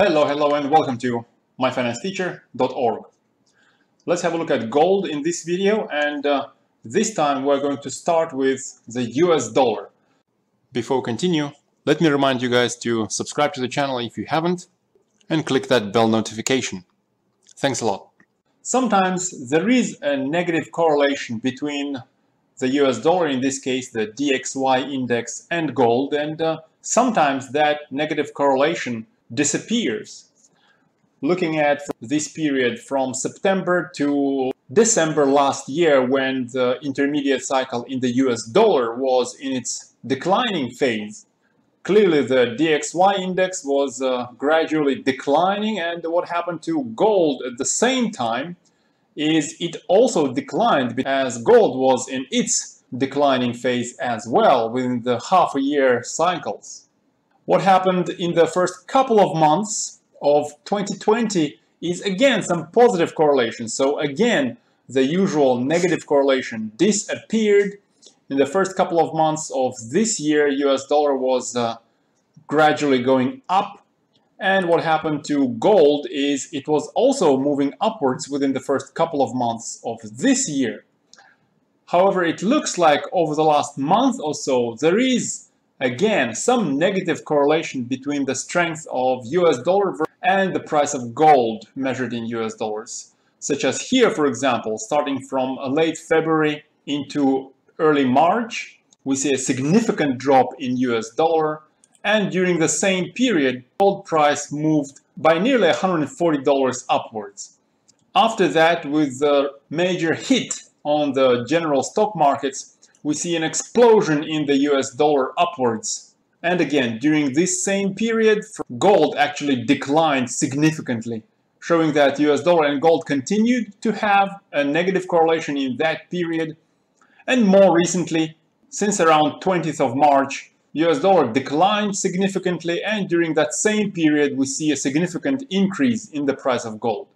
Hello, and welcome to myfinancesteacher.org. Let's have a look at gold in this video, and this time we're going to start with the US dollar. Before we continue, let me remind you guys to subscribe to the channel if you haven't, and click that bell notification. Thanks a lot. Sometimes there is a negative correlation between the US dollar, in this case the DXY index, and gold, and sometimes that negative correlation disappears. Looking at this period from September to December last year, when the intermediate cycle in the US dollar was in its declining phase, clearly the DXY index was gradually declining, and what happened to gold at the same time is it also declined as gold was in its declining phase as well within the half-a-year cycles. What happened in the first couple of months of 2020 is again some positive correlation. So again, the usual negative correlation disappeared. In the first couple of months of this year, US dollar was gradually going up. And what happened to gold is it was also moving upwards within the first couple of months of this year. However, it looks like over the last month or so, there is again some negative correlation between the strength of US dollar and the price of gold measured in US dollars. Such as here, for example, starting from late February into early March, we see a significant drop in US dollar, and during the same period, gold price moved by nearly $140 upwards. After that, with the major hit on the general stock markets, we see an explosion in the US dollar upwards. And again, during this same period, gold actually declined significantly, showing that US dollar and gold continued to have a negative correlation in that period. And more recently, since around 20th of March, US dollar declined significantly, and during that same period, we see a significant increase in the price of gold.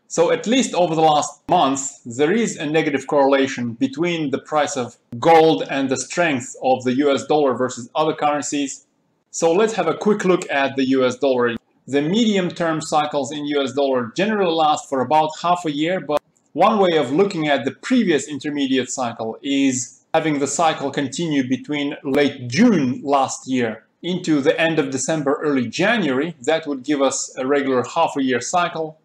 So at least over the last month, there is a negative correlation between the price of gold and the strength of the US dollar versus other currencies. So let's have a quick look at the US dollar. The medium-term cycles in US dollar generally last for about half a year, but one way of looking at the previous intermediate cycle is having the cycle continue between late June last year into the end of December, early January. That would give us a regular half-a-year cycle.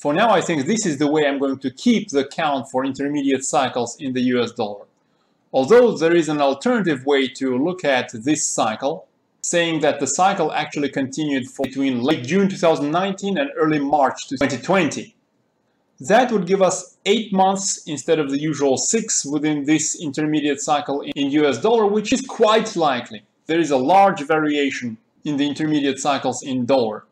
For now, I think this is the way I'm going to keep the count for intermediate cycles in the US dollar. Although there is an alternative way to look at this cycle, saying that the cycle actually continued between late June 2019 and early March 2020. That would give us 8 months instead of the usual 6 within this intermediate cycle in US dollar, which is quite likely. There is a large variation in the intermediate cycles in dollar.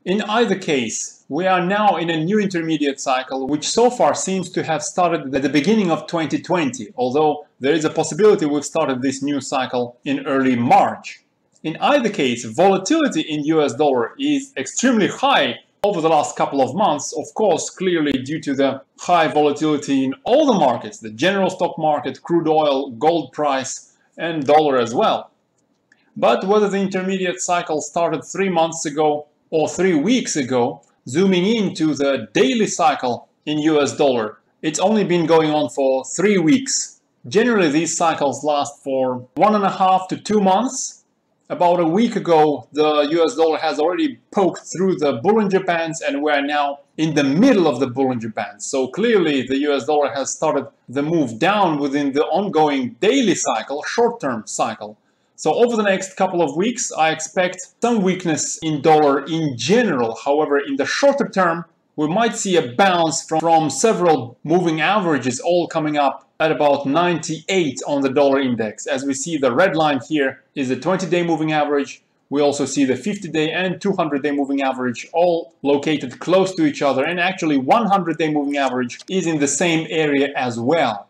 In either case, we are now in a new intermediate cycle, which so far seems to have started at the beginning of 2020, although there is a possibility we've started this new cycle in early March. In either case, volatility in US dollar is extremely high over the last couple of months, of course, clearly due to the high volatility in all the markets, the general stock market, crude oil, gold price, and dollar as well. But whether the intermediate cycle started 3 months ago or 3 weeks ago, zooming into the daily cycle in US dollar, it's only been going on for 3 weeks. Generally, these cycles last for 1.5 to 2 months. About a week ago, the US dollar has already poked through the Bollinger Bands, and we're now in the middle of the Bollinger Bands. So clearly, the US dollar has started the move down within the ongoing daily cycle, short-term cycle. So over the next couple of weeks, I expect some weakness in dollar in general. However, in the shorter term, we might see a bounce from several moving averages all coming up at about 98 on the dollar index. As we see, the red line here is the 20-day moving average. We also see the 50-day and 200-day moving average all located close to each other. And actually, 100-day moving average is in the same area as well.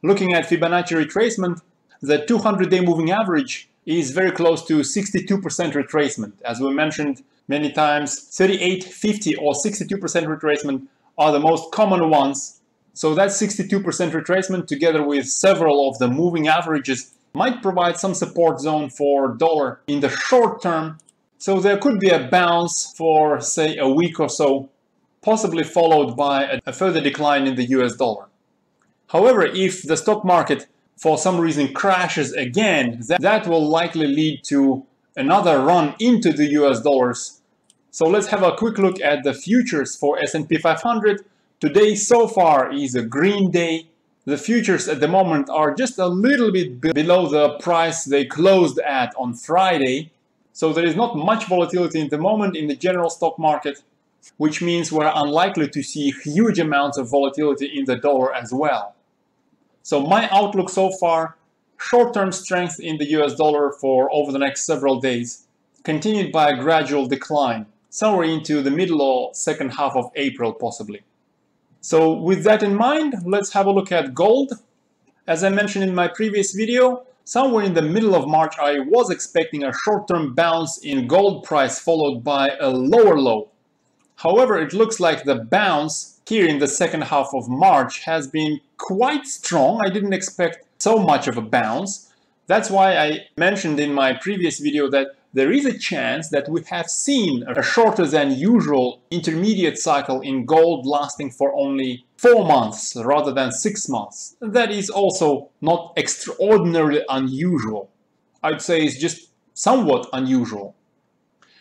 Looking at Fibonacci retracement, the 200-day moving average is very close to 62% retracement. As we mentioned many times, 38, 50, or 62% retracement are the most common ones. So that 62% retracement, together with several of the moving averages, might provide some support zone for dollar in the short term. So there could be a bounce for, say, a week or so, possibly followed by a further decline in the US dollar. However, if the stock market for some reason crashes again, that will likely lead to another run into the US dollars. So let's have a quick look at the futures for S&P 500. Today so far is a green day. The futures at the moment are just a little bit below the price they closed at on Friday. So there is not much volatility in the moment in the general stock market, which means we're unlikely to see huge amounts of volatility in the dollar as well. So my outlook so far, short-term strength in the US dollar for over the next several days, continued by a gradual decline, somewhere into the middle or second half of April possibly. So with that in mind, let's have a look at gold. As I mentioned in my previous video, somewhere in the middle of March I was expecting a short-term bounce in gold price followed by a lower low. However, it looks like the bounce here in the second half of March has been quite strong. I didn't expect so much of a bounce. That's why I mentioned in my previous video that there is a chance that we have seen a shorter than usual intermediate cycle in gold lasting for only 4 months rather than 6 months. That is also not extraordinarily unusual. I'd say it's just somewhat unusual.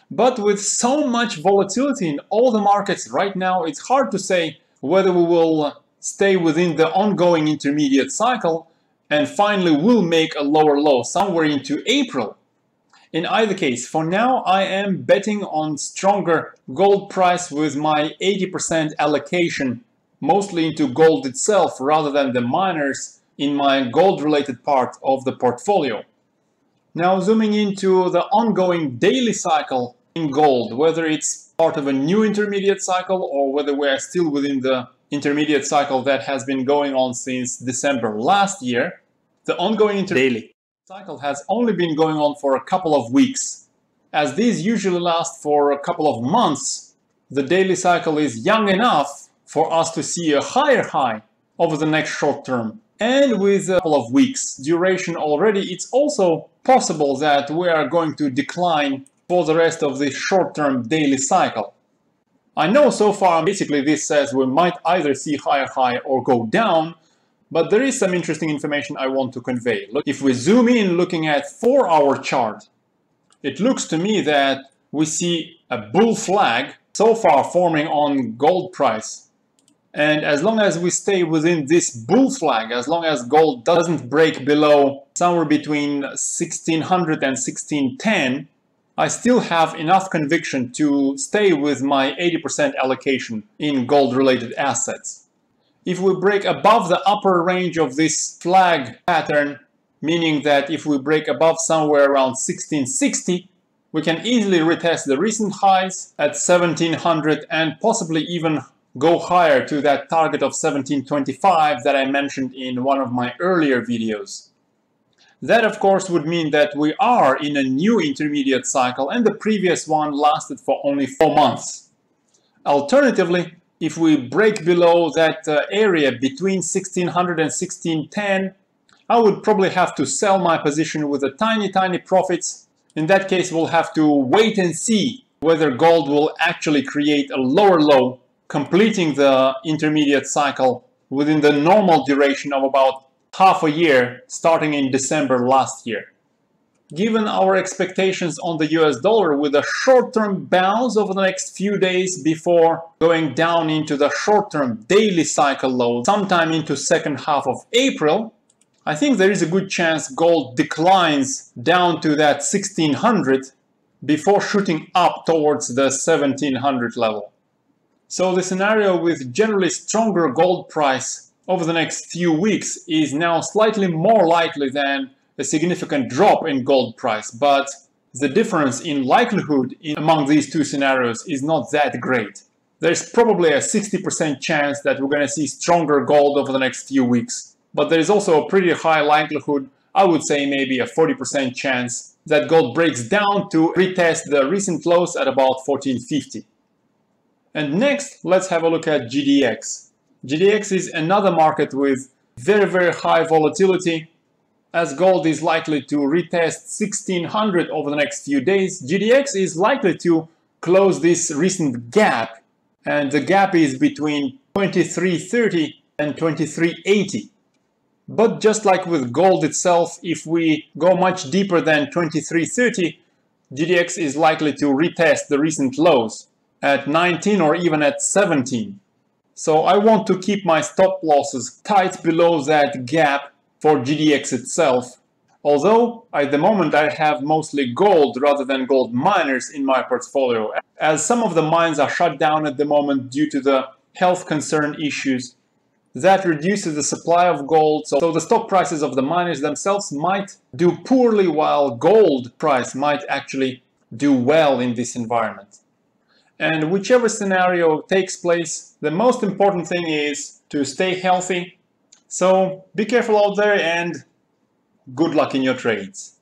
But with so much volatility in all the markets right now, it's hard to say whether we will stay within the ongoing intermediate cycle and finally will make a lower low somewhere into April. In either case, for now, I am betting on stronger gold price with my 80% allocation, mostly into gold itself rather than the miners in my gold-related part of the portfolio. Now, zooming into the ongoing daily cycle in gold, whether it's part of a new intermediate cycle or whether we are still within the intermediate cycle that has been going on since December last year, the ongoing daily cycle has only been going on for a couple of weeks. As these usually last for a couple of months, the daily cycle is young enough for us to see a higher high over the next short term. And with a couple of weeks duration already, it's also possible that we are going to decline for the rest of the short-term daily cycle. I know so far basically this says we might either see higher high or go down, but there is some interesting information I want to convey. Look, if we zoom in looking at 4-hour chart, it looks to me that we see a bull flag so far forming on gold price. And as long as we stay within this bull flag, as long as gold doesn't break below somewhere between 1600 and 1610, I still have enough conviction to stay with my 80% allocation in gold-related assets. If we break above the upper range of this flag pattern, meaning that if we break above somewhere around 1660, we can easily retest the recent highs at 1700 and possibly even go higher to that target of 1725 that I mentioned in one of my earlier videos. That of course would mean that we are in a new intermediate cycle and the previous one lasted for only 4 months. Alternatively, if we break below that area between 1600 and 1610, I would probably have to sell my position with a tiny profits. In that case, we'll have to wait and see whether gold will actually create a lower low, completing the intermediate cycle within the normal duration of about half a year, starting in December last year. Given our expectations on the US dollar with a short-term bounce over the next few days before going down into the short-term daily cycle low sometime into second half of April, I think there is a good chance gold declines down to that 1600 before shooting up towards the 1700 level. So the scenario with generally stronger gold price over the next few weeks is now slightly more likely than a significant drop in gold price, but the difference in likelihood among these two scenarios is not that great. There's probably a 60% chance that we're going to see stronger gold over the next few weeks, but there is also a pretty high likelihood, I would say maybe a 40% chance, that gold breaks down to retest the recent lows at about 1450. And next, let's have a look at GDX. GDX is another market with very high volatility. as gold is likely to retest 1600 over the next few days, GDX is likely to close this recent gap, and the gap is between 2330 and 2380. But just like with gold itself, if we go much deeper than 2330, GDX is likely to retest the recent lows at 19 or even at 17. So I want to keep my stop losses tight below that gap for GDX itself, although at the moment I have mostly gold rather than gold miners in my portfolio, as some of the mines are shut down at the moment due to the health concern issues. That reduces the supply of gold, so the stock prices of the miners themselves might do poorly, while gold price might actually do well in this environment. And whichever scenario takes place, the most important thing is to stay healthy. So be careful out there and good luck in your trades.